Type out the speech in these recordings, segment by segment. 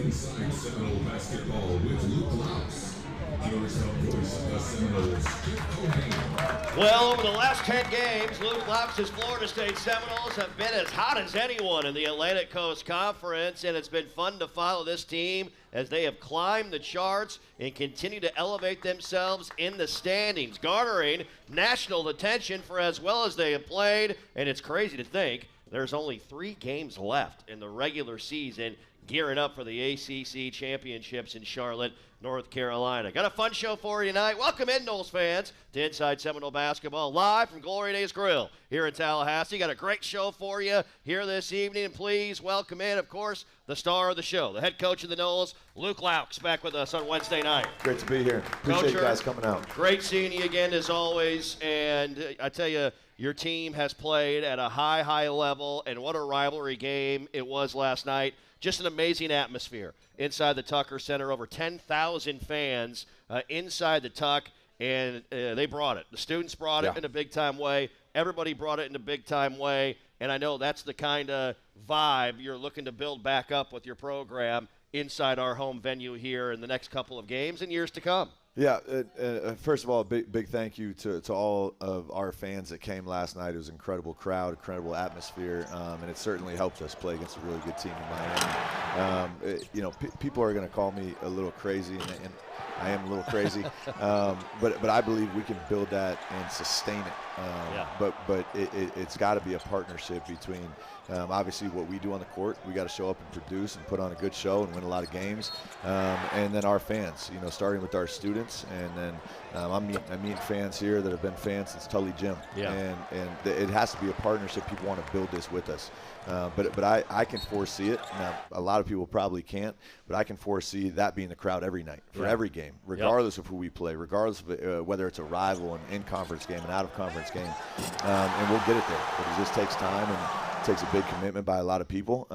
Inside Seminole basketball with Loucks. Here's the voice of the Seminoles, Culhane. Well, over the last 10 games, Loucks' Florida State Seminoles have been as hot as anyone in the Atlantic Coast Conference, and it's been fun to follow this team as they have climbed the charts and continue to elevate themselves in the standings, garnering national attention for as well as they have played. And it's crazy to think there's only 3 games left in the regular season, gearing up for the ACC championships in Charlotte, North Carolina. Got a fun show for you tonight. Welcome in, Noles fans, to Inside Seminole Basketball, live from Glory Days Grill here in Tallahassee. Got a great show for you here this evening, and please welcome in, of course, the star of the show, the head coach of the Noles, Loucks, back with us on Wednesday night. Great to be here. Appreciate you guys coming out. Great seeing you again, as always, and I tell you, your team has played at a high level, and what a rivalry game it was last night. Just an amazing atmosphere inside the Tucker Center. Over 10,000 fans inside the Tuck, and they brought it. The students brought it in a big-time way. Everybody brought it in a big-time way, and I know that's the kind of vibe you're looking to build back up with your program inside our home venue here in the next couple of games and years to come. Yeah, first of all, big thank you to all of our fans that came last night. It was an incredible crowd, incredible atmosphere, and it certainly helped us play against a really good team in Miami. People are going to call me a little crazy, and I am a little crazy, but I believe we can build that and sustain it. But it's got to be a partnership between obviously what we do on the court. We got to show up and produce and put on a good show and win a lot of games, and then our fans. Starting with our students. And then I'm meeting fans here that have been fans since Tully Gym. And it has to be a partnership. People want to build this with us. But I can foresee it. Now, a lot of people probably can't, but I can foresee that being the crowd every night for every game, regardless of who we play, regardless of whether it's a rival, an in-conference game, an out-of-conference game. And we'll get it there. But it just takes time and it takes a big commitment by a lot of people.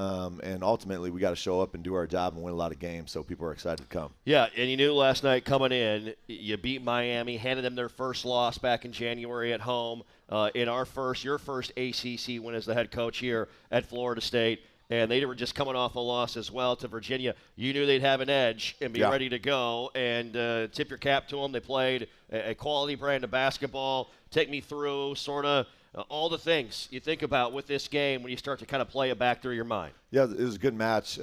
And ultimately, we got to show up and do our job and win a lot of games, so people are excited to come. Yeah, and you knew last night coming in, you beat Miami, handed them their first loss back in January at home. Your first ACC win as the head coach here at Florida State, and they were just coming off a loss as well to Virginia. You knew they'd have an edge and be ready to go, and tip your cap to them. They played a quality brand of basketball. Take me through sort of all the things you think about with this game when you start to kind of play it back through your mind. Yeah, it was a good match.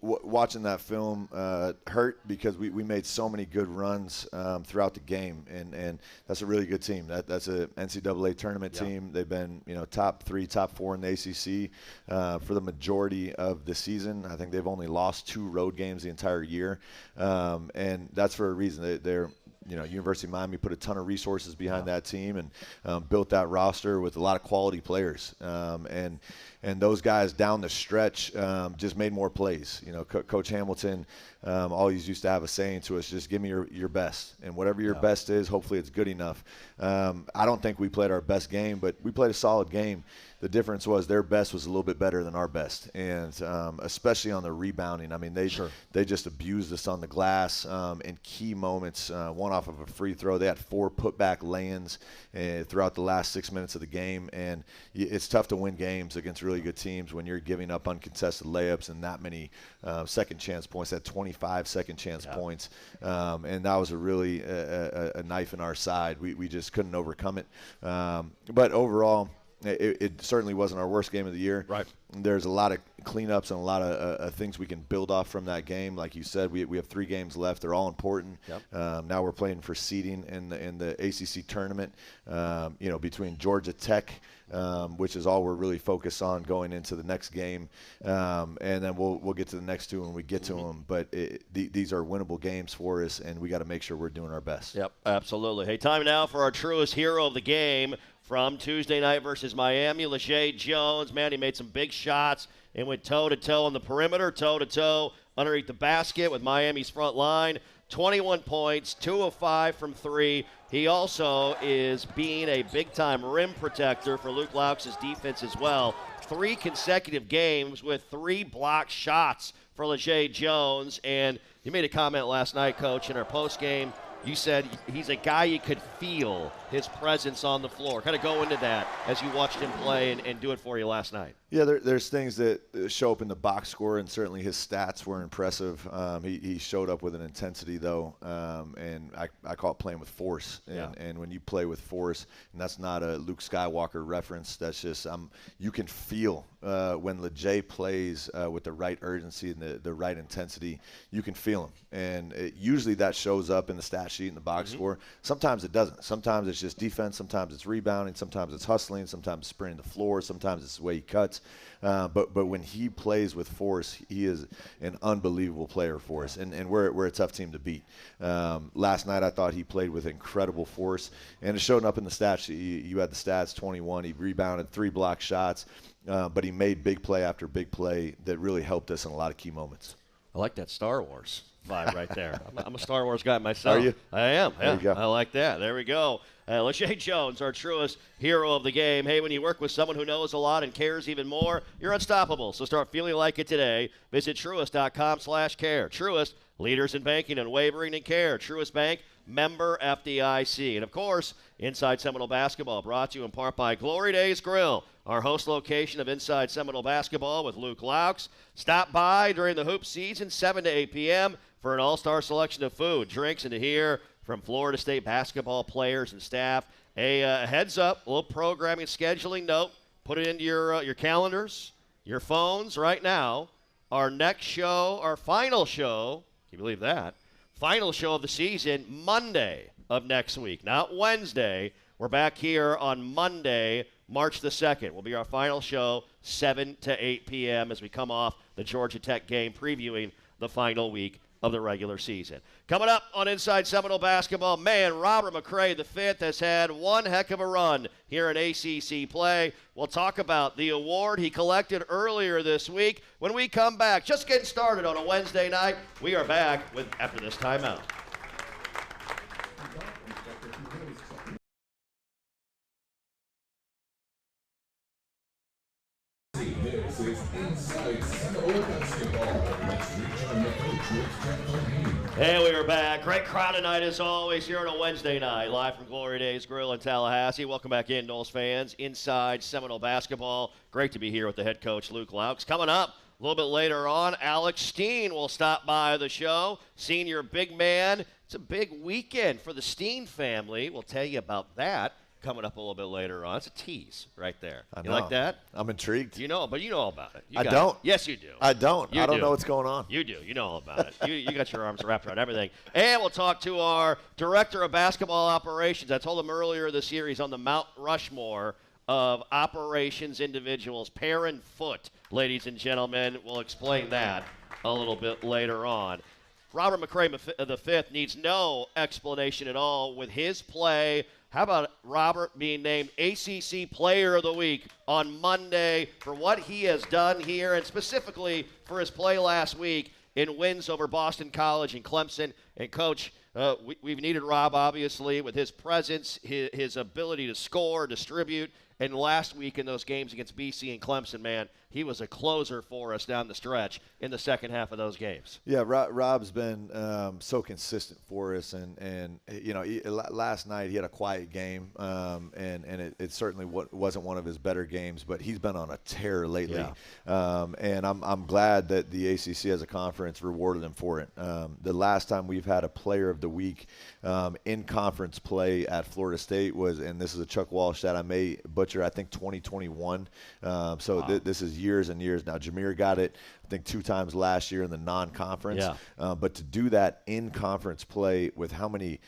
Watching that film hurt because we made so many good runs throughout the game, and that's a really good team. That's a NCAA tournament team. They've been top 3, top 4 in the ACC for the majority of the season. I think they've only lost 2 road games the entire year, and that's for a reason. They're University of Miami put a ton of resources behind that team and built that roster with a lot of quality players. And those guys down the stretch just made more plays. Coach Hamilton always used to have a saying to us, just give me your best. And whatever your best is, hopefully it's good enough. I don't think we played our best game, but we played a solid game. The difference was their best was a little bit better than our best, and especially on the rebounding. I mean, they just abused us on the glass in key moments. One off of a free throw. They had 4 putback lay-ins throughout the last 6 minutes of the game, and it's tough to win games against really good teams when you're giving up uncontested layups and that many second chance points, that 25 second chance points, and that was a really a knife in our side. We just couldn't overcome it. But overall, it certainly wasn't our worst game of the year. Right. There's a lot of cleanups and a lot of things we can build off from that game. Like you said, we have 3 games left. They're all important. Now we're playing for seeding in the ACC tournament. Between Georgia Tech, which is all we're really focused on going into the next game, and then we'll get to the next 2 when we get to them. But these are winnable games for us, and we got to make sure we're doing our best. Yep, absolutely. Hey, time now for our truest hero of the game. From Tuesday night versus Miami, Lachey Jones, man, he made some big shots and went toe-to-toe on the perimeter, toe-to-toe underneath the basket with Miami's front line. 21 points, 2 of 5 from 3. He also is being a big-time rim protector for Loucks' defense as well. 3 consecutive games with 3 blocked shots for Lachey Jones. And you made a comment last night, Coach, in our postgame. You said he's a guy you could feel his presence on the floor. Kind of go into that as you watched him play and do it for you last night. Yeah, there's things that show up in the box score, and certainly his stats were impressive. He showed up with an intensity, though, and I call it playing with force. And when you play with force, and that's not a Luke Skywalker reference, that's just you can feel when LeJay plays with the right urgency and the right intensity, you can feel him. And usually that shows up in the stat sheet in the box score. Sometimes it doesn't. Sometimes it's just defense. Sometimes it's rebounding. Sometimes it's hustling. Sometimes it's sprinting the floor. Sometimes it's the way he cuts. But when he plays with force, he is an unbelievable player for us, and we're a tough team to beat. Last night I thought he played with incredible force, and it showed up in the stats. You had the stats, 21. He rebounded 3 block shots, but he made big play after big play that really helped us in a lot of key moments. I like that Star Wars vibe right there. I'm a Star Wars guy myself. Are you? I am. There you go. I like that. There we go. LeJay Jones, our truest hero of the game. Hey, when you work with someone who knows a lot and cares even more, you're unstoppable. So start feeling like it today. Visit Truist.com/care. Truist, leaders in banking, unwavering in care. Truist Bank, member FDIC. And, of course, Inside Seminole Basketball, brought to you in part by Glory Days Grill, our host location of Inside Seminole Basketball with Luke Loucks. Stop by during the hoop season, 7 to 8 p.m., for an all-star selection of food, drinks, and to hear from Florida State basketball players and staff. A heads up, a little programming scheduling note. Put it into your calendars, your phones right now. Our next show, our final show, can you believe that? Final show of the season, Monday of next week, not Wednesday. We're back here on Monday, March the 2nd. Will be our final show, 7 to 8 p.m. as we come off the Georgia Tech game, previewing the final week of the regular season. Coming up on Inside Seminole Basketball, man, Robert McCray V has had one heck of a run here in ACC play. We'll talk about the award he collected earlier this week when we come back. Just getting started on a Wednesday night. We are back after this timeout. This is Inside Seminole Basketball. Let's rejoin the coach with Culhane. And we are back. Great crowd tonight as always here on a Wednesday night, live from Glory Days Grill in Tallahassee. Welcome back in, Noles fans. Inside Seminole Basketball. Great to be here with the head coach, Luke Loucks. Coming up a little bit later on, Alex Steen will stop by the show. Senior big man. It's a big weekend for the Steen family. We'll tell you about that coming up a little bit later on. It's a tease right there. I know. You like that? I'm intrigued. You know, but you know all about it. I don't. Yes, you do. I don't. You I don't do. know what's going on. You do. You know all about it. You got your arms wrapped around everything. And we'll talk to our director of basketball operations. I told him earlier this year he's on the Mount Rushmore of operations individuals, pair and foot, ladies and gentlemen. We'll explain that a little bit later on. Robert McCray V needs no explanation at all with his play. How about Robert being named ACC Player of the Week on Monday for what he has done here, and specifically for his play last week in wins over Boston College and Clemson. And, Coach, we've needed Rob, obviously, with his presence, his ability to score, distribute. And last week in those games against BC and Clemson, man, he was a closer for us down the stretch in the second half of those games. Yeah, Rob's been so consistent for us, and you know, last night he had a quiet game, and it certainly wasn't one of his better games, but he's been on a tear lately, and I'm glad that the ACC as a conference rewarded him for it. The last time we've had a Player of the Week in conference play at Florida State was, and this is a Chuck Walsh that I may butcher, I think 2021. Wow. This is years and years now. Jameer got it, I think, 2 times last year in the non-conference. Yeah. But to do that in conference play with how many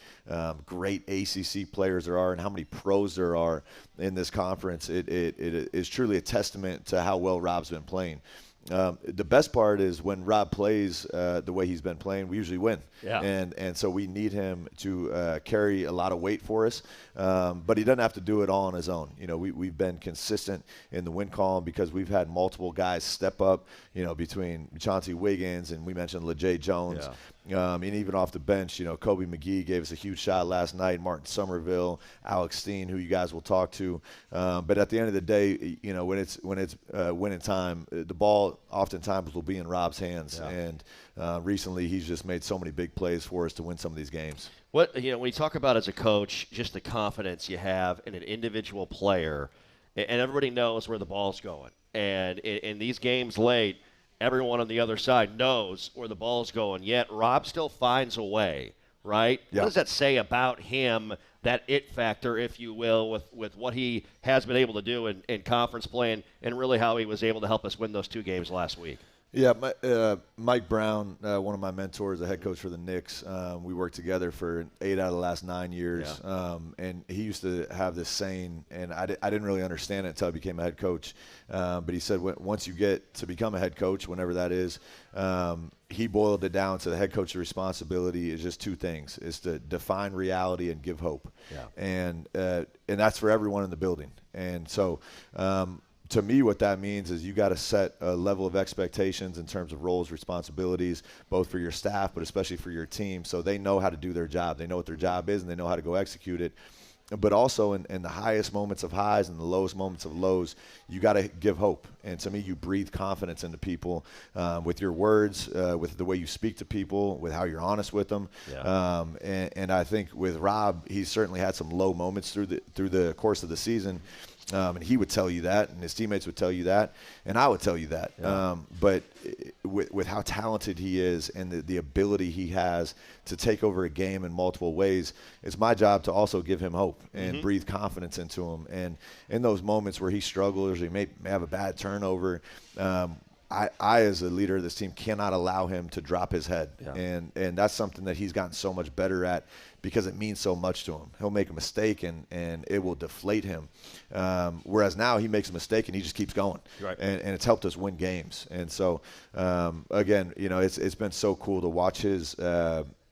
great ACC players there are and how many pros there are in this conference, it is truly a testament to how well Rob's been playing. The best part is when Rob plays the way he's been playing, we usually win. Yeah. And so we need him to carry a lot of weight for us. But he doesn't have to do it all on his own. You know, we've been consistent in the win column because we've had multiple guys step up, you know, between Chauncey Wiggins and we mentioned LeJay Jones. Yeah. And even off the bench, you know, Kobe McGee gave us a huge shot last night. Martin Somerville, Alex Steen, who you guys will talk to. But at the end of the day, you know, when it's winning time, the ball oftentimes will be in Rob's hands. Yeah. And recently, he's just made so many big plays for us to win some of these games. What, you know, when you talk about as a coach, just the confidence you have in an individual player, and everybody knows where the ball's going. And in these games late, everyone on the other side knows where the ball's going, yet Rob still finds a way, right? Yeah. What does that say about him, that it factor, if you will, with what he has been able to do in conference play and really how he was able to help us win those 2 games last week? Yeah, Mike Brown, one of my mentors, the head coach for the Knicks, we worked together for 8 out of the last 9 years. Yeah. And he used to have this saying, and I didn't really understand it until I became a head coach. But he said, once you get to become a head coach, whenever that is, he boiled it down to the head coach's responsibility is just 2 things: is to define reality and give hope. Yeah. And that's for everyone in the building. And so, to me, what that means is you got to set a level of expectations in terms of roles, responsibilities, both for your staff, but especially for your team, so they know how to do their job. They know what their job is, and they know how to go execute it. But also in the highest moments of highs and the lowest moments of lows, you got to give hope. And to me, you breathe confidence into people with your words, with the way you speak to people, with how you're honest with them. Yeah. And I think with Rob, he's certainly had some low moments through the course of the season. And he would tell you that, and his teammates would tell you that, and I would tell you that. Yeah. But with how talented he is and the ability he has to take over a game in multiple ways, it's my job to also give him hope and breathe confidence into him. And in those moments where he struggles or he may have a bad turnover, I, as a leader of this team, cannot allow him to drop his head. Yeah. And that's something that he's gotten so much better at because it means so much to him. He'll make a mistake and it will deflate him. Whereas now he makes a mistake and he just keeps going. Right. And it's helped us win games. And so, again, it's been so cool to watch his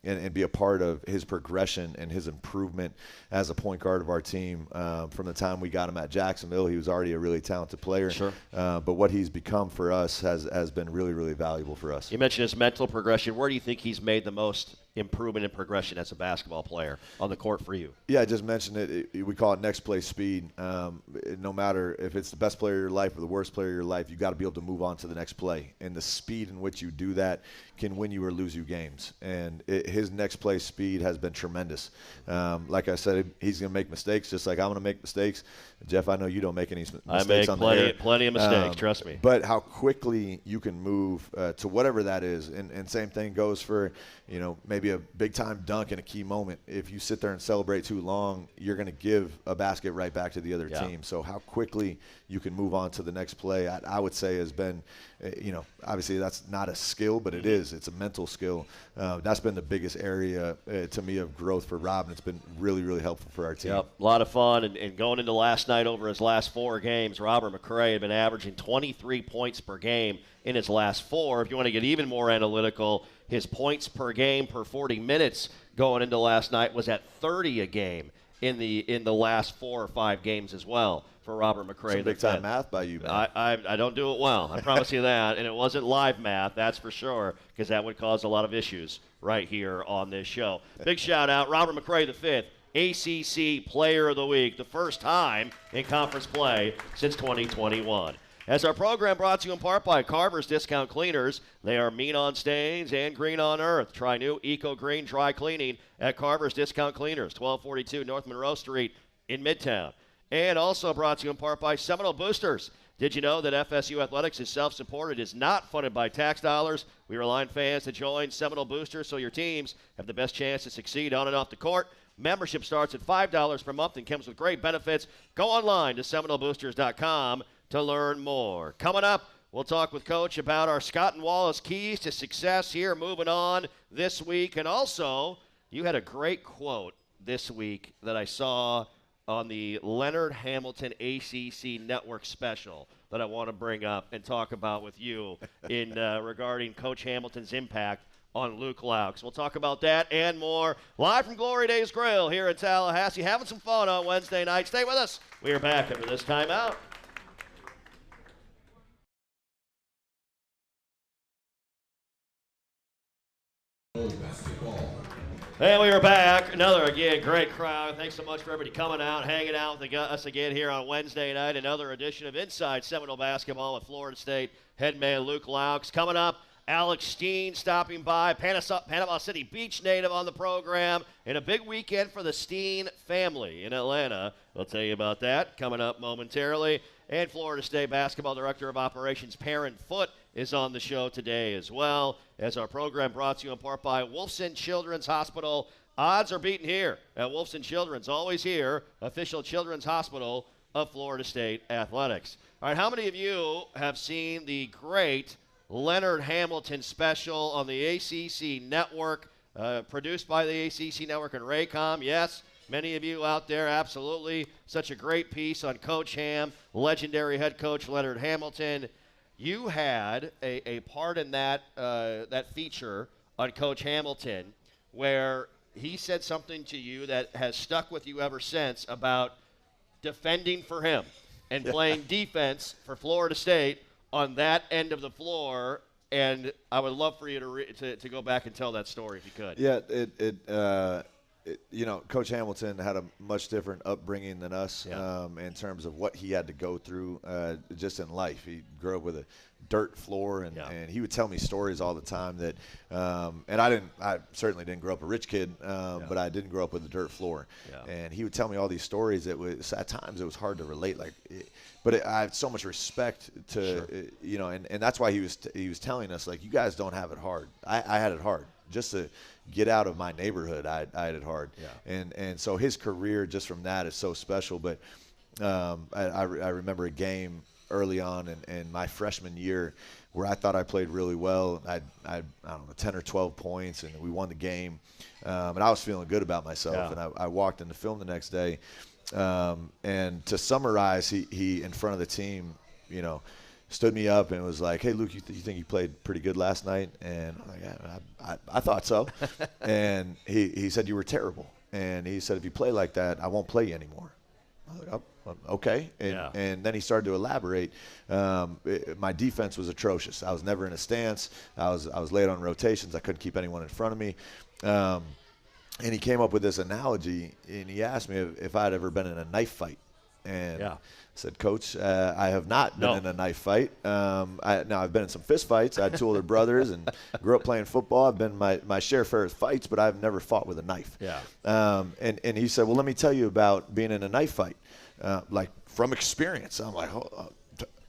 and be a part of his progression and his improvement as a point guard of our team. From the time we got him at Jacksonville, he was already a really talented player. Sure. But what he's become for us has been really, really valuable for us. You mentioned his mental progression. Where do you think he's made the most improvement and progression as a basketball player on the court for you? Yeah, I just mentioned it. We call it next play speed. No matter if it's the best player of your life or the worst player of your life, you got to be able to move on to the next play. And the speed in which you do that can win you or lose you games. And his next play speed has been tremendous. Like I said, he's going to make mistakes just like I'm going to make mistakes. Jeff, I know you don't make any mistakes on the air. I make plenty of mistakes, trust me. But how quickly you can move to whatever that is. And same thing goes for, maybe a big-time dunk in a key moment. If you sit there and celebrate too long, you're going to give a basket right back to the other team. So how quickly you can move on to the next play, I would say has been, obviously that's not a skill, but it is. It's a mental skill. That's been the biggest area to me of growth for Rob, and it's been really, really helpful for our team. Yep, a lot of fun. And going into last night over his last 4 games, Robert McCray had been averaging 23 points per game in his last 4. If you want to get even more analytical, his points per game per 40 minutes going into last night was at 30 a game in the last 4 or 5 games as well for Robert McCray. Some big-time math by you, man. I don't do it well. I promise you that. And it wasn't live math, that's for sure, because that would cause a lot of issues right here on this show. Big shout-out, Robert McCray V, ACC Player of the Week, the first time in conference play since 2021. As our program brought to you in part by Carver's Discount Cleaners. They are mean on stains and green on earth. Try new Eco Green Dry Cleaning at Carver's Discount Cleaners, 1242 North Monroe Street in Midtown. And also brought to you in part by Seminole Boosters. Did you know that FSU Athletics is self-supported, is not funded by tax dollars? We rely on fans to join Seminole Boosters so your teams have the best chance to succeed on and off the court. Membership starts at $5 per month and comes with great benefits. Go online to SeminoleBoosters.com to learn more. Coming up, we'll talk with Coach about our Scott and Wallace keys to success here moving on this week. And also, you had a great quote this week that I saw on the Leonard Hamilton ACC Network special that I want to bring up and talk about with you in regarding Coach Hamilton's impact on Loucks. We'll talk about that and more live from Glory Days Grill here in Tallahassee. Having some fun on Wednesday night. Stay with us. We are back after this timeout. Basketball. And we are back. Another, again, great crowd. Thanks so much for everybody coming out, hanging out with us again here on Wednesday night. Another edition of Inside Seminole Basketball with Florida State head man Luke Loucks. Coming up, Alex Steen stopping by, Panama City Beach native on the program, and a big weekend for the Steen family in Atlanta. We'll tell you about that coming up momentarily. And Florida State basketball director of operations Perrin Foote is on the show today as well, as our program brought to you in part by Wolfson Children's Hospital. Odds are beaten here at Wolfson Children's, always here, official children's hospital of Florida State Athletics. All right, how many of you have seen the great Leonard Hamilton special on the ACC Network, produced by the ACC Network and Raycom? Yes, many of you out there, absolutely. Such a great piece on Coach Ham, legendary head coach Leonard Hamilton. You had a part in that feature on Coach Hamilton where he said something to you that has stuck with you ever since about defending for him and playing defense for Florida State on that end of the floor. And I would love for you to go back and tell that story if you could. Yeah, Coach Hamilton had a much different upbringing than us in terms of what he had to go through just in life. He grew up with a dirt floor, and he would tell me stories all the time that and I certainly didn't grow up a rich kid, but I didn't grow up with a dirt floor. And he would tell me all these stories that was, at times it was hard to relate, but I have so much respect to and that's why he was telling us, like, you guys don't have it hard. I had it hard. Just to get out of my neighborhood, I had it hard. And so his career just from that is so special. But I remember a game early on in my freshman year where I thought I played really well. I don't know, 10 or 12 points, and we won the game. And I was feeling good about myself. And I walked into film the next day. And to summarize, he in front of the team, stood me up and was like, "Hey, Luke, you think you played pretty good last night?" And I'm like, "Yeah, I thought so." And he said, "You were terrible." And he said, "If you play like that, I won't play you anymore." I was like, "Oh, okay." And then he started to elaborate. My defense was atrocious. I was never in a stance. I was late on rotations. I couldn't keep anyone in front of me. And he came up with this analogy, and he asked me if I'd ever been in a knife fight. And I said, "Coach, I have not been in a knife fight. I've been in some fist fights. I had two older brothers and grew up playing football. I've been my share of fights, but I've never fought with a knife." And he said, "Well, let me tell you about being in a knife fight, like from experience." I'm like,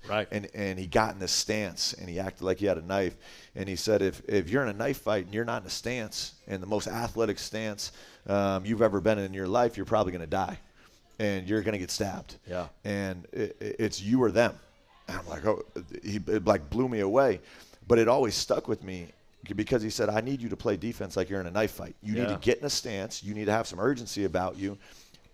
right. And he got in this stance, and he acted like he had a knife. And he said, if you're in a knife fight and you're not in a stance, in the most athletic stance you've ever been in your life, you're probably going to die. And you're going to get stabbed. And it's you or them. And I'm like, it like blew me away. But it always stuck with me because he said, "I need you to play defense like you're in a knife fight. You need to get in a stance. You need to have some urgency about you.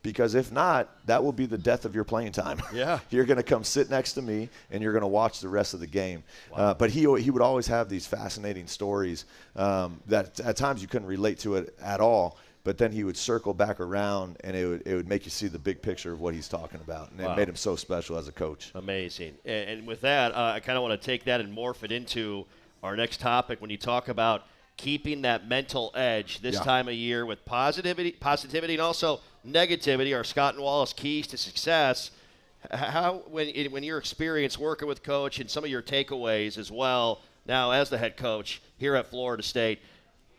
Because if not, that will be the death of your playing time." You're going to come sit next to me, and you're going to watch the rest of the game. But he would always have these fascinating stories that at times you couldn't relate to it at all. But then he would circle back around, and it would make you see the big picture of what he's talking about. And it made him so special as a coach. Amazing. And with that, I kind of want to take that and morph it into our next topic when you talk about keeping that mental edge this time of year with positivity and also negativity, our Scott and Wallace keys to success. How, when your experience working with Coach and some of your takeaways as well, now as the head coach here at Florida State,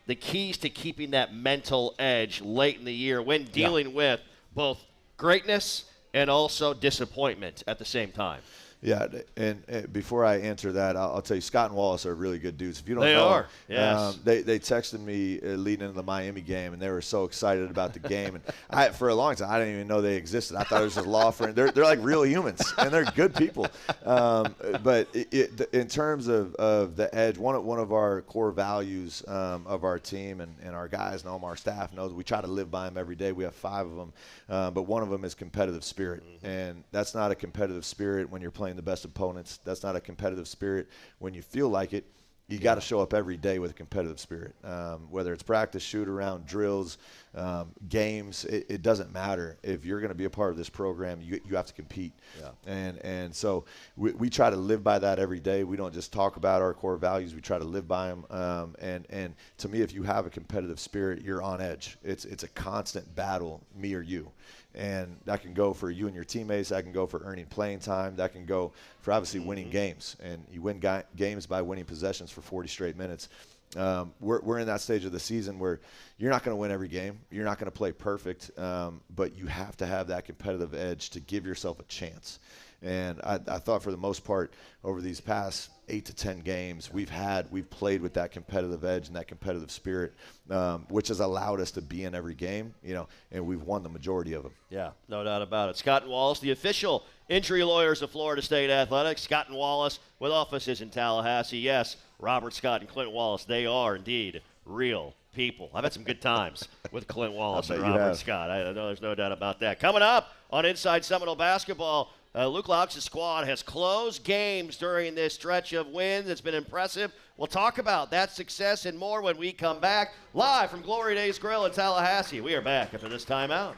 the keys to keeping that mental edge late in the year when dealing with both greatness and also disappointment at the same time. Yeah, and before I answer that, I'll tell you, Scott and Wallace are really good dudes. If you don't they know, are. Yes. They texted me leading into the Miami game, and they were so excited about the game. And for a long time, I didn't even know they existed. I thought it was just law firm. They're like real humans, and they're good people. But in terms of the edge, one of our core values of our team and our guys and all of our staff knows, we try to live by them every day. We have 5 of them, but one of them is competitive spirit, and that's not a competitive spirit when you're playing the best opponents. That's not a competitive spirit when you feel like it. You got to show up every day with a competitive spirit, whether it's practice, shoot around, drills, games. It doesn't matter. If you're going to be a part of this program, you have to compete. And so we try to live by that every day. We don't just talk about our core values. We try to live by them. And to me, if you have a competitive spirit, you're on edge. It's a constant battle, me or you. And that can go for you and your teammates. That can go for earning playing time. That can go for obviously winning games. And you win games by winning possessions for 40 straight minutes. We're in that stage of the season where you're not going to win every game. You're not going to play perfect. But you have to have that competitive edge to give yourself a chance. And I thought for the most part over these past 8 to 10 games, we've played with that competitive edge and that competitive spirit, which has allowed us to be in every game, and we've won the majority of them. Yeah, no doubt about it. Scott and Wallace, the official injury lawyers of Florida State Athletics. Scott and Wallace with offices in Tallahassee. Yes, Robert Scott and Clint Wallace, they are indeed real people. I've had some good times with Clint Wallace and Robert Scott. I know there's no doubt about that. Coming up on Inside Seminole Basketball, Luke Loucks' squad has closed games during this stretch of wins. It's been impressive. We'll talk about that success and more when we come back. Live from Glory Days Grill in Tallahassee. We are back after this timeout.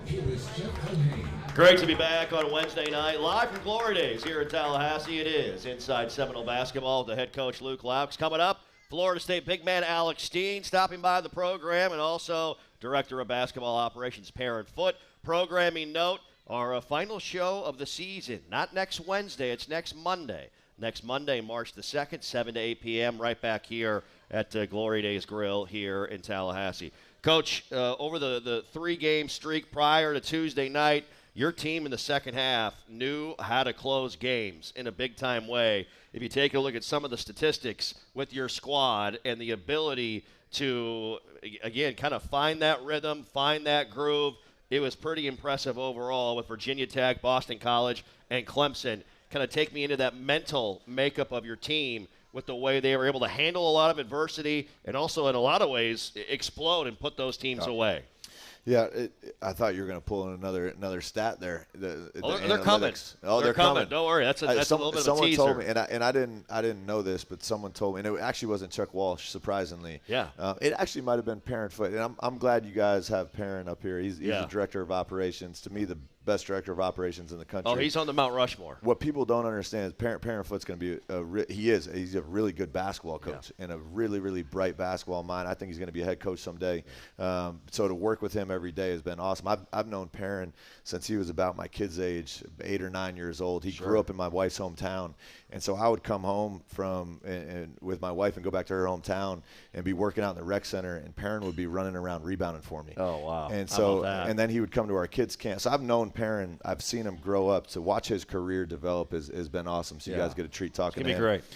Here is Jeff Culhane. Great to be back on Wednesday night, live from Glory Days here in Tallahassee. It is Inside Seminole Basketball with the head coach Luke Loucks. Coming up, Florida State big man Alex Steen stopping by the program, and also Director of Basketball Operations Perrin Foote. Programming note, our final show of the season, not next Wednesday, it's next Monday. Next Monday, March the 2nd, 7 to 8 p.m., right back here at Glory Days Grill here in Tallahassee. Coach, over the 3-game streak prior to Tuesday night, your team in the second half knew how to close games in a big-time way. If you take a look at some of the statistics with your squad and the ability to, again, kind of find that rhythm, find that groove, it was pretty impressive overall with Virginia Tech, Boston College, and Clemson. Kind of take me into that mental makeup of your team with the way they were able to handle a lot of adversity and also in a lot of ways explode and put those teams away. Yeah, I thought you were going to pull in another stat there. They're coming. They're coming. Don't worry. That's a little bit of a teaser. Someone told me, and I didn't know this, but someone told me, and it actually wasn't Chuck Walsh, surprisingly. Yeah. It actually might have been Perrin Foote, and I'm glad you guys have Perrin up here. He's the director of operations. To me, the best director of operations in the country. Oh, he's on the Mount Rushmore. What people don't understand is Perrin Foote's going to be he's a really good basketball coach and a really, really bright basketball mind. I think he's going to be a head coach someday. So to work with him every day has been awesome. I've known Perrin since he was about my kid's age, 8 or 9 years old. He grew up in my wife's hometown. And so I would come home with my wife and go back to her hometown and be working out in the rec center, and Perrin would be running around rebounding for me. Oh, wow. And so and then he would come to our kids' camp. So I've known Perrin. I've seen him grow up. To watch his career develop has been awesome. So you guys get a treat talking to him. It's going to be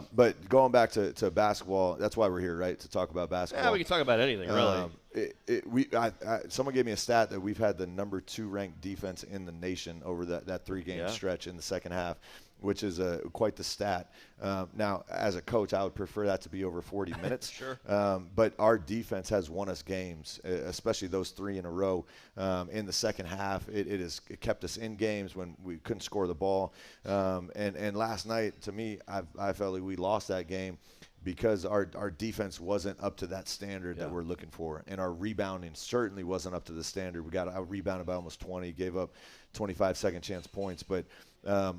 great. But going back to basketball, that's why we're here, right, to talk about basketball. Yeah, we can talk about anything, really. Someone gave me a stat that we've had the number 2 ranked defense in the nation over that 3-game stretch in the second half, which is quite the stat. Now, as a coach, I would prefer that to be over 40 minutes. Sure. But our defense has won us games, especially those 3 in a row. In the second half, it kept us in games when we couldn't score the ball. And last night, to me, I felt like we lost that game because our defense wasn't up to that standard that we're looking for. And our rebounding certainly wasn't up to the standard. We got out-rebounded by almost 20, gave up 25 second chance points. But the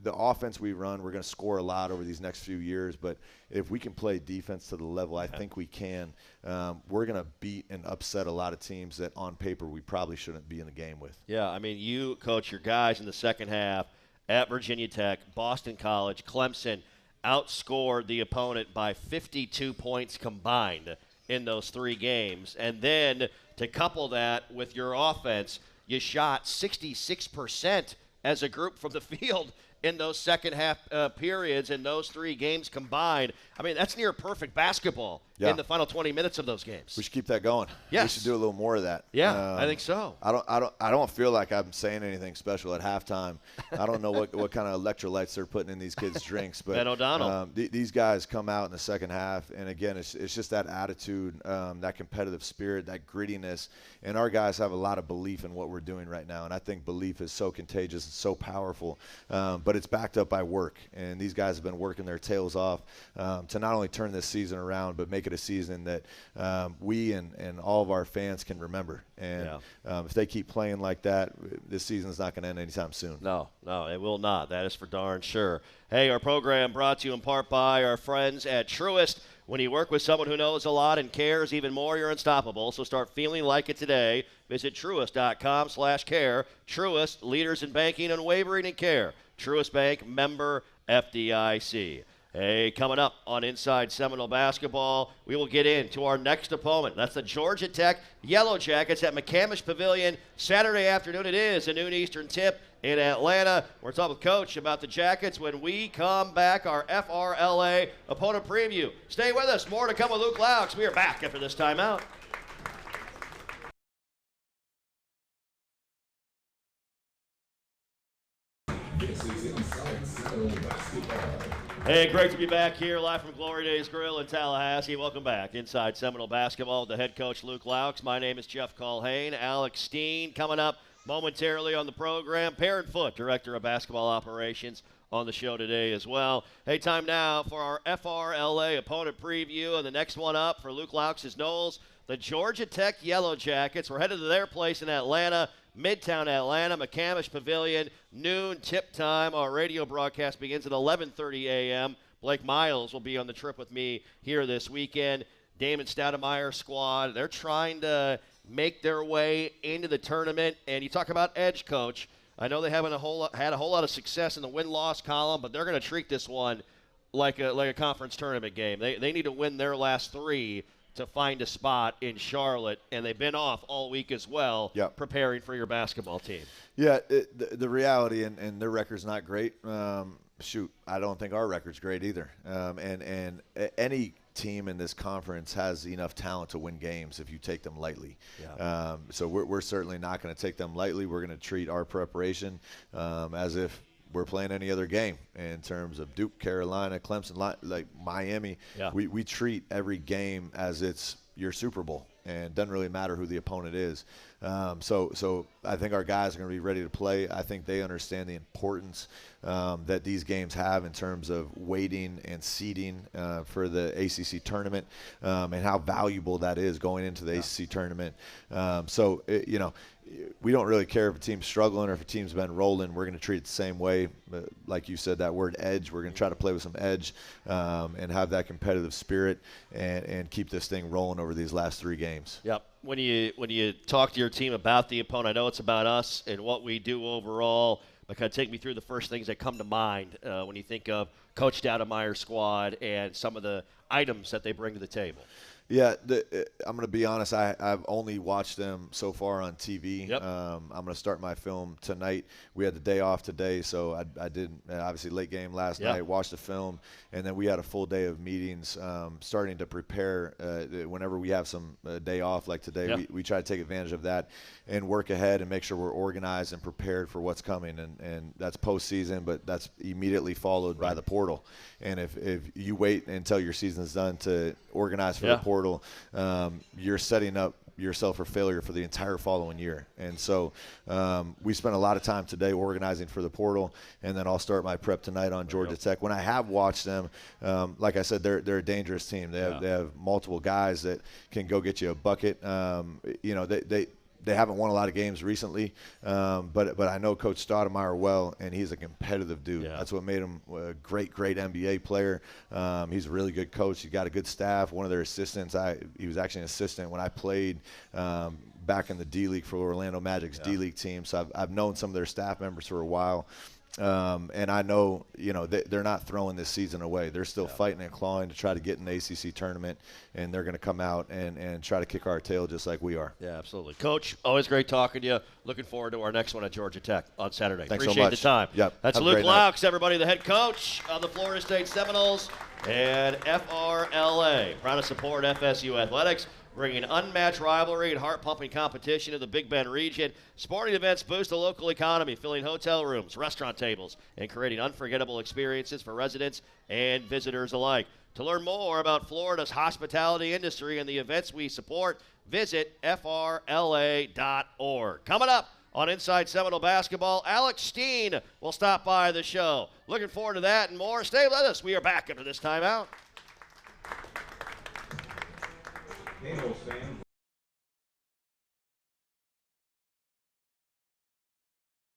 offense we run, we're going to score a lot over these next few years. But if we can play defense to the level I think we can, we're going to beat and upset a lot of teams that on paper we probably shouldn't be in the game with. Yeah, I mean, you coach your guys in the second half at Virginia Tech, Boston College, Clemson, outscored the opponent by 52 points combined in those 3 games. And then to couple that with your offense, you shot 66% as a group from the field in those second half periods in those 3 games combined. I mean, that's near perfect basketball in the final 20 minutes of those games. We should keep that going. Yes. We should do a little more of that. Yeah, I think so. I don't feel like I'm saying anything special at halftime. I don't know what kind of electrolytes they're putting in these kids' drinks, but Ben O'Donnell. These guys come out in the second half, and again, it's just that attitude, that competitive spirit, that grittiness, and our guys have a lot of belief in what we're doing right now, and I think belief is so contagious and so powerful, but it's backed up by work, and these guys have been working their tails off to not only turn this season around, but make it a season that we and all of our fans can remember. And if they keep playing like that, this season's not going to end anytime soon. No, it will not. That is for darn sure. Hey, our program brought to you in part by our friends at Truist. When you work with someone who knows a lot and cares even more, you're unstoppable. So start feeling like it today. Visit Truist.com/care. Truist, leaders in banking, unwavering in care. Truist Bank, member FDIC. Hey, coming up on Inside Seminole Basketball, we will get into our next opponent. That's the Georgia Tech Yellow Jackets at McCamish Pavilion Saturday afternoon. It is a noon Eastern tip in Atlanta. We're talking with Coach about the Jackets when we come back, our FRLA opponent preview. Stay with us. More to come with Luke Loucks. We are back after this timeout. This is Inside Seminole Basketball. Hey, great to be back here live from Glory Days Grill in Tallahassee. Welcome back inside Seminole Basketball with the head coach Luke Loucks. My name is Jeff Culhane. Alex Steen coming up momentarily on the program. Perrin Foote, Director of Basketball Operations, on the show today as well. Hey, time now for our FRLA opponent preview. And the next one up for Luke Loucks' Noles, the Georgia Tech Yellow Jackets. We're headed to their place in Atlanta, Midtown Atlanta, McCamish Pavilion, noon tip time. Our radio broadcast begins at 11:30 a.m. Blake Miles will be on the trip with me here this weekend. Damon Stoudemire's squad, they're trying to make their way into the tournament. And you talk about edge, Coach. I know they haven't had a whole lot of success in the win-loss column, but they're going to treat this one like a conference tournament game. They need to win their last three to find a spot in Charlotte, and they've been off all week as well, preparing for your basketball team. Yeah, the reality, and their record's not great. I don't think our record's great either. And any team in this conference has enough talent to win games if you take them lightly. So we're certainly not going to take them lightly. We're going to treat our preparation as if we're playing any other game in terms of Duke, Carolina, Clemson, like Miami. We treat every game as it's your Super Bowl, and it doesn't really matter who the opponent is. So I think our guys are going to be ready to play. I think they understand the importance that these games have in terms of waiting and seeding for the ACC tournament, and how valuable that is going into the ACC tournament. We don't really care if a team's struggling or if a team's been rolling. We're going to treat it the same way. Like you said, that word edge, we're going to try to play with some edge and have that competitive spirit and keep this thing rolling over these last three games. Yep. When you talk to your team about the opponent, I know it's about us and what we do overall, but kind of take me through the first things that come to mind when you think of Coach Stoudemire's squad and some of the items that they bring to the table. Yeah, I'm going to be honest. I've only watched them so far on TV. I'm going to start my film tonight. We had the day off today, so I didn't. Obviously, late game last night. Watched the film, and then we had a full day of meetings, starting to prepare. Whenever we have some day off like today, we try to take advantage of that and work ahead and make sure we're organized and prepared for what's coming. And that's postseason, but that's immediately followed by the portal. And if you wait until your season's done to organize for the portal, you're setting up yourself for failure for the entire following year. And so we spent a lot of time today organizing for the portal, and then I'll start my prep tonight on Georgia Tech. When I have watched them, like I said, they're a dangerous team. They have multiple guys that can go get you a bucket. They haven't won a lot of games recently, but I know Coach Stoudemire well, and he's a competitive dude. That's what made him a great NBA player. He's a really good coach. He's got a good staff. One of their assistants, he was actually an assistant when I played back in the D League for Orlando Magic's D League team. So I've known some of their staff members for a while. And I know, they're not throwing this season away. They're still fighting and clawing to try to get in the ACC tournament, and they're going to come out and try to kick our tail just like we are. Yeah, absolutely. Coach, always great talking to you. Looking forward to our next one at Georgia Tech on Saturday. Thanks Appreciate so much. the time. Yep. That's Luke Loucks, everybody, the head coach of the Florida State Seminoles and FRLA. Proud to support FSU athletics, bringing unmatched rivalry and heart-pumping competition to the Big Bend region. Sporting events boost the local economy, filling hotel rooms, restaurant tables, and creating unforgettable experiences for residents and visitors alike. To learn more about Florida's hospitality industry and the events we support, visit frla.org. Coming up on Inside Seminole Basketball, Alex Steen will stop by the show. Looking forward to that and more. Stay with us. We are back after this timeout.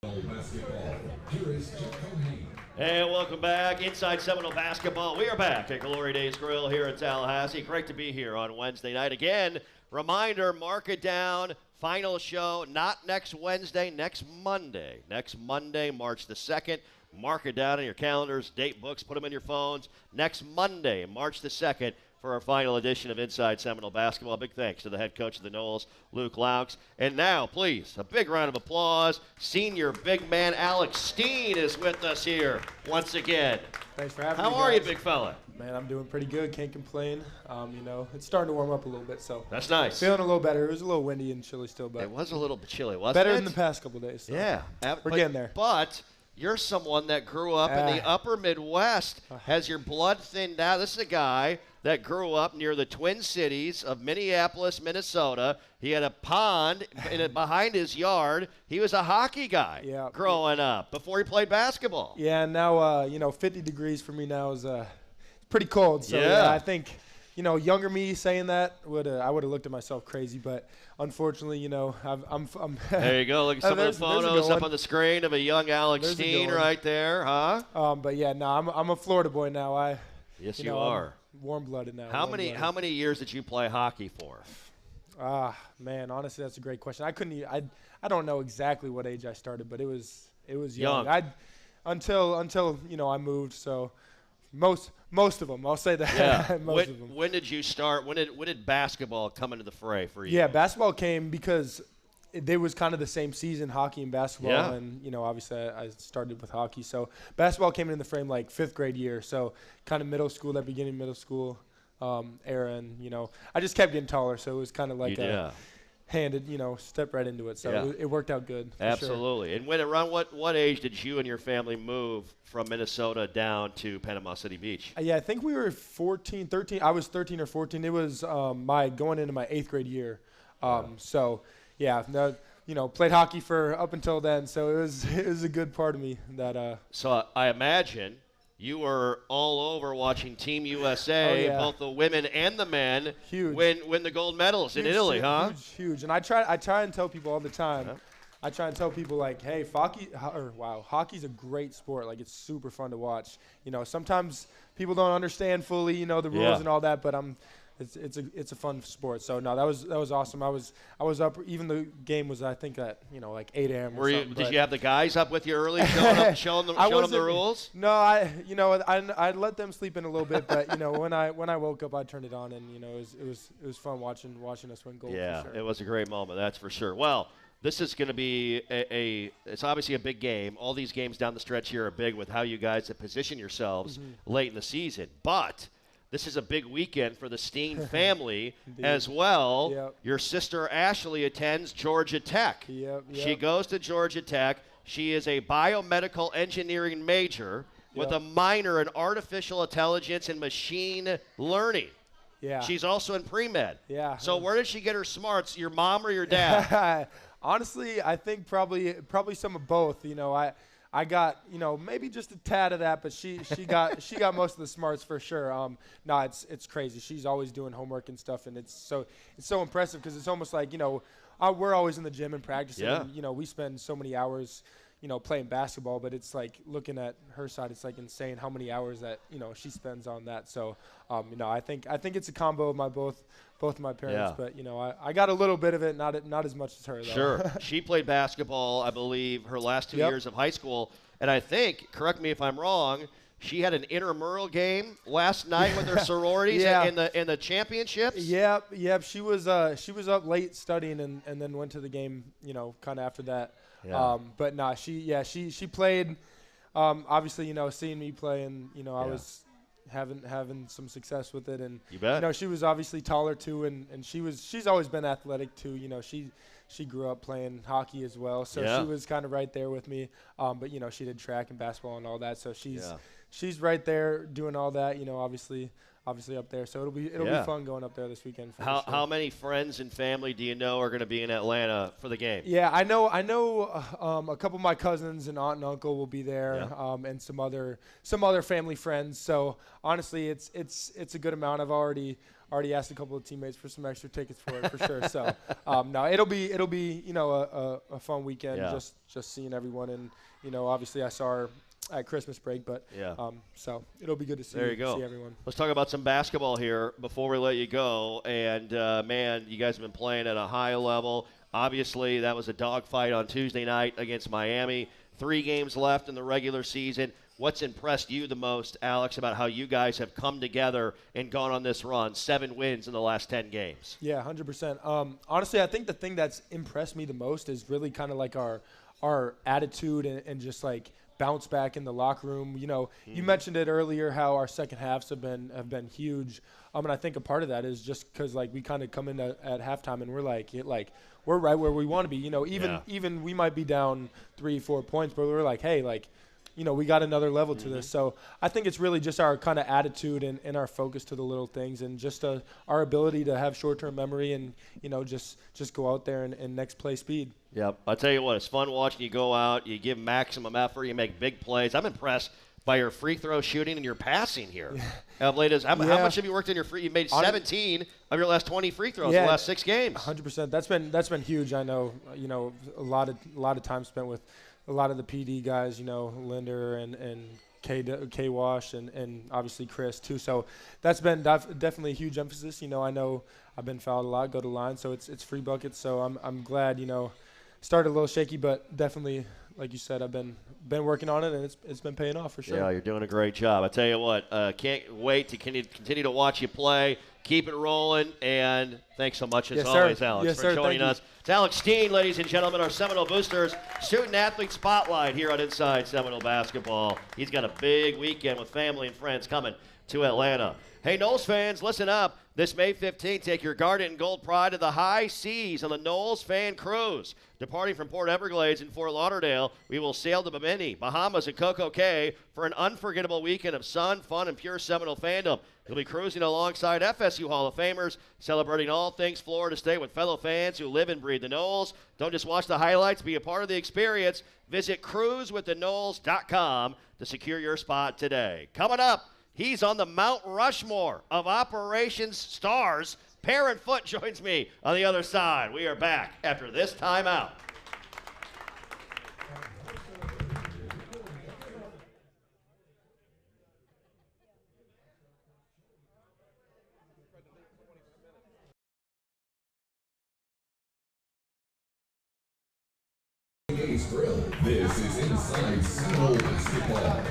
Basketball. Here is Jeff Culhane. And welcome back, Inside Seminole Basketball. We are back at Glory Days Grill here in Tallahassee. Great to be here on Wednesday night. Again, reminder, mark it down, Final show, not next Wednesday, next Monday. Next Monday, March the 2nd. Mark it down in your calendars, date books, put them in your phones. Next Monday, March the 2nd, for our final edition of Inside Seminole Basketball. Big thanks to the head coach of the Noles, Loucks. And now, please, a big round of applause. Senior big man Alex Steen is with us here once again. Thanks for having me, How are you, guys. big fella? Man, I'm doing pretty good. Can't complain. It's starting to warm up a little bit, so That's nice. feeling a little better. It was a little windy and chilly still, but It was a little bit chilly, wasn't better it? than the past couple days. So. Yeah. We're getting there. But you're someone that grew up in the upper Midwest. Has your blood thinned out? This is a guy that grew up near the Twin Cities of Minneapolis, Minnesota. He had a pond behind his yard. He was a hockey guy growing up before he played basketball. Yeah, and now 50 degrees for me now is pretty cold. So yeah, I think younger me saying that I would have looked at myself crazy, but unfortunately, I'm there you go. Look at some of the photos up on the screen of a young Alex Steen right there, huh? But yeah, no, I'm a Florida boy now. Yes, you are. Warm-blooded now. How many years did you play hockey for? Man, honestly, that's a great question. I don't know exactly what age I started, but it was young. Until I moved. So most of them, I'll say that. Yeah. most of them. When did you start? When did basketball come into the fray for you? Yeah, basketball came because they was kind of the same season, hockey and basketball. Yeah. And obviously I started with hockey, so basketball came in the frame like 5th grade year. So kind of middle school, that beginning middle school era, and I just kept getting taller, so it was kind of like step right into it. So it worked out good. Absolutely. Sure. And around what age did you and your family move from Minnesota down to Panama City Beach? Yeah, I think we were 13. I was 13 or 14. It was going into my 8th grade year. So yeah, played hockey for up until then. So it was a good part of me that. So I imagine you were all over watching Team USA, both the women and the men, win the gold medals in Italy, huh? Huge. And I try and tell people all the time. I try and tell people like, hey, hockey's a great sport. Like, it's super fun to watch. Sometimes people don't understand fully, the rules and all that, but it's a fun sport. So no, that was awesome. I was up. Even the game was, I think, at like 8 a.m. Did you have the guys up with you early, showing them the rules? No, I let them sleep in a little bit, but when I woke up, I turned it on, and it was fun watching us win gold. Yeah, for sure. It was a great moment, that's for sure. Well, this is going to be it's obviously a big game. All these games down the stretch here are big with how you guys have positioned yourselves late in the season, but this is a big weekend for the Steen family as well. Yep. Your sister Ashley attends Georgia Tech. Yep. She goes to Georgia Tech. She is a biomedical engineering major with a minor in artificial intelligence and machine learning. Yeah. She's also in pre-med. Yeah. So where did she get her smarts, your mom or your dad? Honestly, I think probably some of both. I got maybe just a tad of that, but she got most of the smarts for sure. No, it's crazy. She's always doing homework and stuff, and it's so impressive because it's almost like we're always in the gym and practicing. Yeah. And, we spend so many hours playing basketball, but it's like looking at her side, it's like insane how many hours that she spends on that. So I think it's a combo of both of my parents, but I got a little bit of it, not as much as her though. Sure. She played basketball, I believe, her last 2 years of high school, and I think, correct me if I'm wrong, she had an intramural game last night with her sororities in the championships. Yep. She was up late studying and then went to the game, kind of after that. Yeah. But nah, she played. Obviously, seeing me play, and I was having some success with it, and you bet. She was obviously taller too, and she's always been athletic too. She grew up playing hockey as well, so she was kind of right there with me. But she did track and basketball and all that, so she's right there doing all that. Obviously up there, so it'll be fun going up there this weekend. How many friends and family do you know are going to be in Atlanta for the game? Yeah, I know. A couple of my cousins and aunt and uncle will be there, and some other family friends. So honestly, it's a good amount. I've already asked a couple of teammates for some extra tickets for it for sure. So no, it'll be a fun weekend. Just seeing everyone, and obviously I saw her at Christmas break, but so it'll be good to see everyone. Let's talk about some basketball here before we let you go. And man, you guys have been playing at a high level. Obviously, that was a dogfight on Tuesday night against Miami. 3 games left in the regular season. What's impressed you the most, Alex, about how you guys have come together and gone on this run? 7 wins in the last 10 games. Yeah, 100%. Honestly, I think the thing that's impressed me the most is really kind of like our attitude and just like bounce back in the locker room. You know, you mentioned it earlier how our second halves have been huge. And I think a part of that is just because like we kind of come in at halftime and we're like we're right where we want to be. You know, even we might be down 3-4 points, but we're like, hey, like, you know, we got another level to this. So I think it's really just our kind of attitude and our focus to the little things and just our ability to have short-term memory and, you know, just go out there and next play speed. Yep. I'll tell you what, it's fun watching you go out. You give maximum effort. You make big plays. I'm impressed by your free throw shooting and your passing here. How much have you worked on your free? You made 17 of your last 20 free throws in the last 6 games. 100%. That's been huge. I know. You know, a lot of time spent with a lot of the PD guys, you know, Linder and K Wash and obviously Chris too. So that's been definitely a huge emphasis. You know, I know I've been fouled a lot, go to line, so it's free buckets. So I'm glad, you know, started a little shaky, but definitely, like you said, I've been working on it, and it's been paying off for sure. Yeah, you're doing a great job. I tell you what, can't wait to continue to watch you play. Keep it rolling, and thanks so much as always, Alex, for joining us. It's Alex Steen, ladies and gentlemen, our Seminole Boosters student-athlete spotlight here on Inside Seminole Basketball. He's got a big weekend with family and friends coming to Atlanta. Hey, Noles fans, listen up. This May 15th, take your Garnet and Gold pride to the high seas on the Noles Fan Cruise. Departing from Port Everglades in Fort Lauderdale, we will sail to Bimini, Bahamas, and Coco Cay for an unforgettable weekend of sun, fun, and pure Seminole fandom. You'll be cruising alongside FSU Hall of Famers, celebrating all things Florida State with fellow fans who live and breathe the Noles. Don't just watch the highlights, be a part of the experience. Visit cruisewiththenoles.com to secure your spot today. Coming up, he's on the Mount Rushmore of operations stars. Perrin Foot joins me on the other side. We are back after this timeout. This is Inside Seminole Basketball.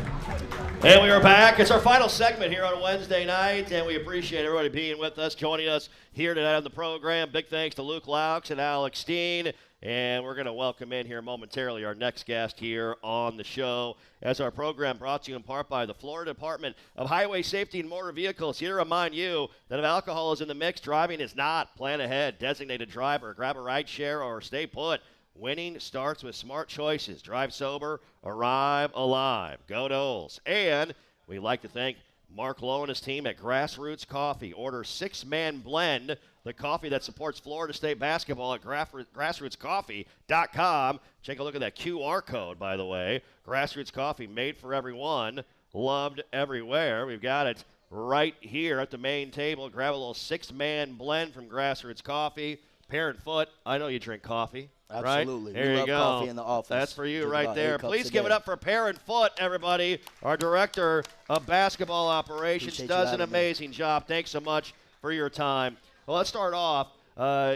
And we are back. It's our final segment here on Wednesday night, and we appreciate everybody being with us, joining us here tonight on the program. Big thanks to Loucks and Alex Steen. And we're going to welcome in here momentarily our next guest here on the show. As our program brought to you in part by the Florida Department of Highway Safety and Motor Vehicles. Here to remind you that if alcohol is in the mix, driving is not. Plan ahead. Designated driver. Grab a ride share or stay put. Winning starts with smart choices. Drive sober, arrive alive. Go Noles. And we'd like to thank Mark Lowe and his team at Grassroots Coffee. Order 6-man blend, the coffee that supports Florida State basketball at grassrootscoffee.com. Take a look at that QR code, by the way. Grassroots Coffee, made for everyone, loved everywhere. We've got it right here at the main table. Grab a little 6-man blend from Grassroots Coffee. Perrin Foot, I know you drink coffee. Absolutely. Right? There we you go. Coffee in the office. That's for you Drink right about there. 8 cups Please a give it day. up for Perrin Foot, everybody. Our director of basketball operations Appreciate does you an having me. amazing job. Thanks so much for your time. Well, let's start off.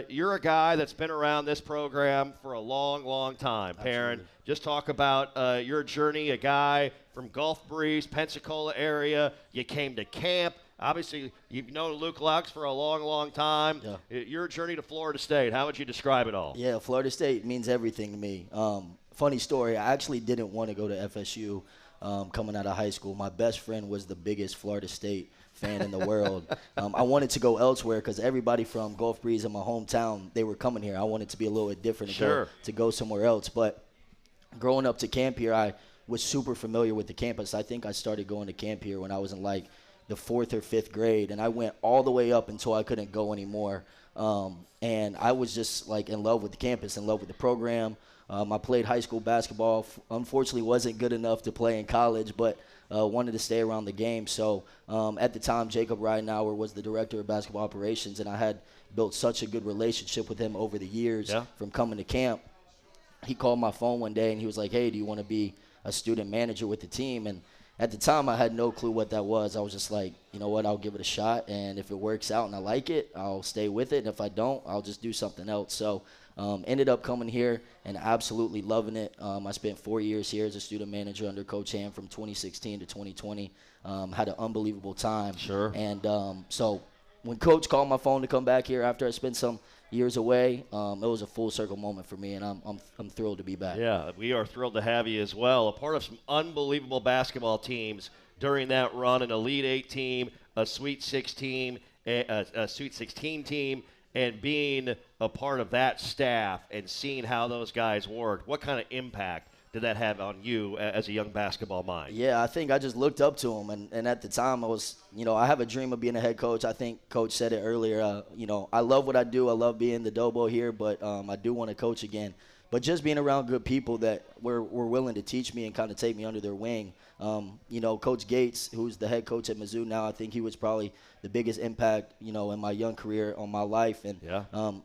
You're a guy that's been around this program for a long, long time, Perrin. Absolutely. Just talk about your journey, a guy from Gulf Breeze, Pensacola area. You came to camp. Obviously, you've known Loucks for a long, long time. Yeah. Your journey to Florida State, how would you describe it all? Yeah, Florida State means everything to me. Funny story, I actually didn't want to go to FSU coming out of high school. My best friend was the biggest Florida State fan in the world. I wanted to go elsewhere because everybody from Gulf Breeze in my hometown, they were coming here. I wanted to be a little bit different to go somewhere else. But growing up to camp here, I was super familiar with the campus. I think I started going to camp here when I was in like the 4th or 5th grade, and I went all the way up until I couldn't go anymore. And I was just like in love with the campus, in love with the program. I played high school basketball. Unfortunately, wasn't good enough to play in college, but wanted to stay around the game. So at the time, Jacob Ridenauer was the director of basketball operations, and I had built such a good relationship with him over the years from coming to camp. He called my phone one day, and he was like, hey, do you want to be a student manager with the team? And at the time, I had no clue what that was. I was just like, you know what, I'll give it a shot, and if it works out and I like it, I'll stay with it, and if I don't, I'll just do something else. So Ended up coming here and absolutely loving it. I spent 4 years here as a student manager under Coach Ham from 2016 to 2020. Had an unbelievable time. Sure. And so when Coach called my phone to come back here after I spent some years away, it was a full circle moment for me, and I'm thrilled to be back. Yeah, we are thrilled to have you as well. A part of some unbelievable basketball teams during that run, an Elite 8 team, a Sweet 16, a Sweet 16 team, and being a part of that staff and seeing how those guys worked. What kind of impact did that have on you as a young basketball mind? Yeah, I think I just looked up to him, and at the time I was, I have a dream of being a head coach. I think Coach said it earlier. I love what I do. I love being the Dobo here, but I do want to coach again. But just being around good people that were willing to teach me and kind of take me under their wing. Coach Gates, who's the head coach at Mizzou now, I think he was probably the biggest impact, in my young career on my life. And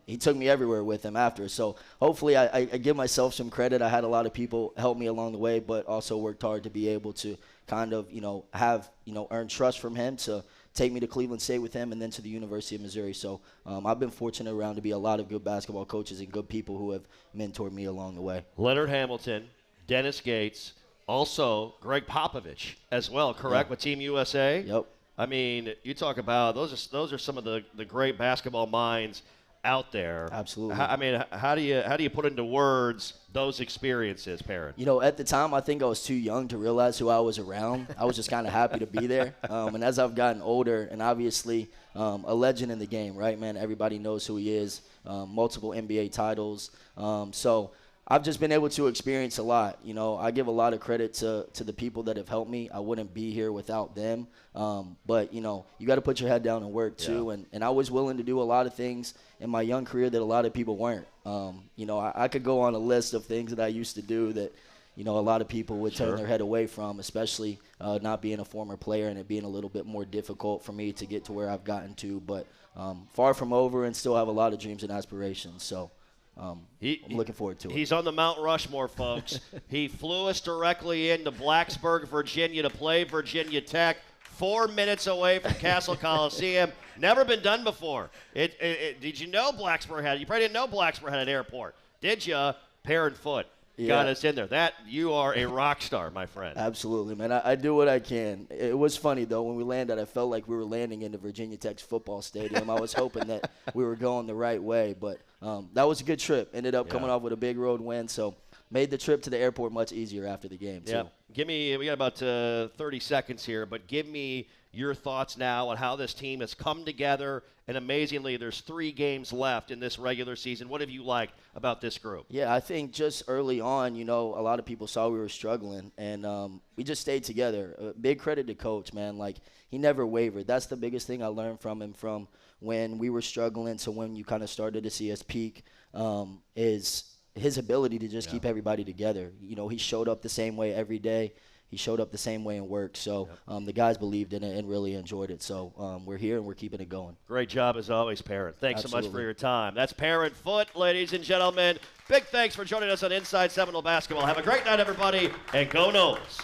he took me everywhere with him after. So hopefully I give myself some credit. I had a lot of people help me along the way, but also worked hard to be able to kind of, have, earn trust from him to take me to Cleveland State with him and then to the University of Missouri. So I've been fortunate around to be a lot of good basketball coaches and good people who have mentored me along the way. Leonard Hamilton, Dennis Gates, also Greg Popovich as well, correct, with Team USA? Yep. I mean, you talk about those are some of the great basketball minds out there. Absolutely. How do you put into words those experiences, Parent? At the time, I think I was too young to realize who I was around. I was just kind of happy to be there. And as I've gotten older, and obviously a legend in the game, right, man? Everybody knows who he is. Multiple NBA titles. So I've just been able to experience a lot. I give a lot of credit to the people that have helped me. I wouldn't be here without them. But, you got to put your head down and work, too. Yeah. And I was willing to do a lot of things in my young career that a lot of people weren't. I could go on a list of things that I used to do that, a lot of people would turn their head away from, especially not being a former player and it being a little bit more difficult for me to get to where I've gotten to. But far from over and still have a lot of dreams and aspirations. So I'm looking forward to it. He's on the Mount Rushmore, folks. He flew us directly into Blacksburg, Virginia to play Virginia Tech, 4 minutes away from Castle Coliseum. Never been done before. Did you know Blacksburg had it? You probably didn't know Blacksburg had an airport. Did you? Parent Foot got us in there. You are a rock star, my friend. Absolutely, man. I do what I can. It was funny, though, when we landed, I felt like we were landing into Virginia Tech's football stadium. I was hoping that we were going the right way, but that was a good trip. Ended up coming off with a big road win, so made the trip to the airport much easier after the game, too. Yeah. We got about 30 seconds here, but give me your thoughts now on how this team has come together. And amazingly, there's 3 games left in this regular season. What have you liked about this group? Yeah, I think just early on, a lot of people saw we were struggling, and we just stayed together. Big credit to Coach, man. Like, he never wavered. That's the biggest thing I learned from him from when we were struggling to when you kind of started to see us peak, is his ability to just keep everybody together. He showed up the same way every day. He showed up the same way and worked. So the guys believed in it and really enjoyed it. So we're here and we're keeping it going. Great job as always, Parent. Thanks Absolutely. so much for your time. That's Parent Foot, ladies and gentlemen. Big thanks for joining us on Inside Seminole Basketball. Have a great night, everybody, and go Noles.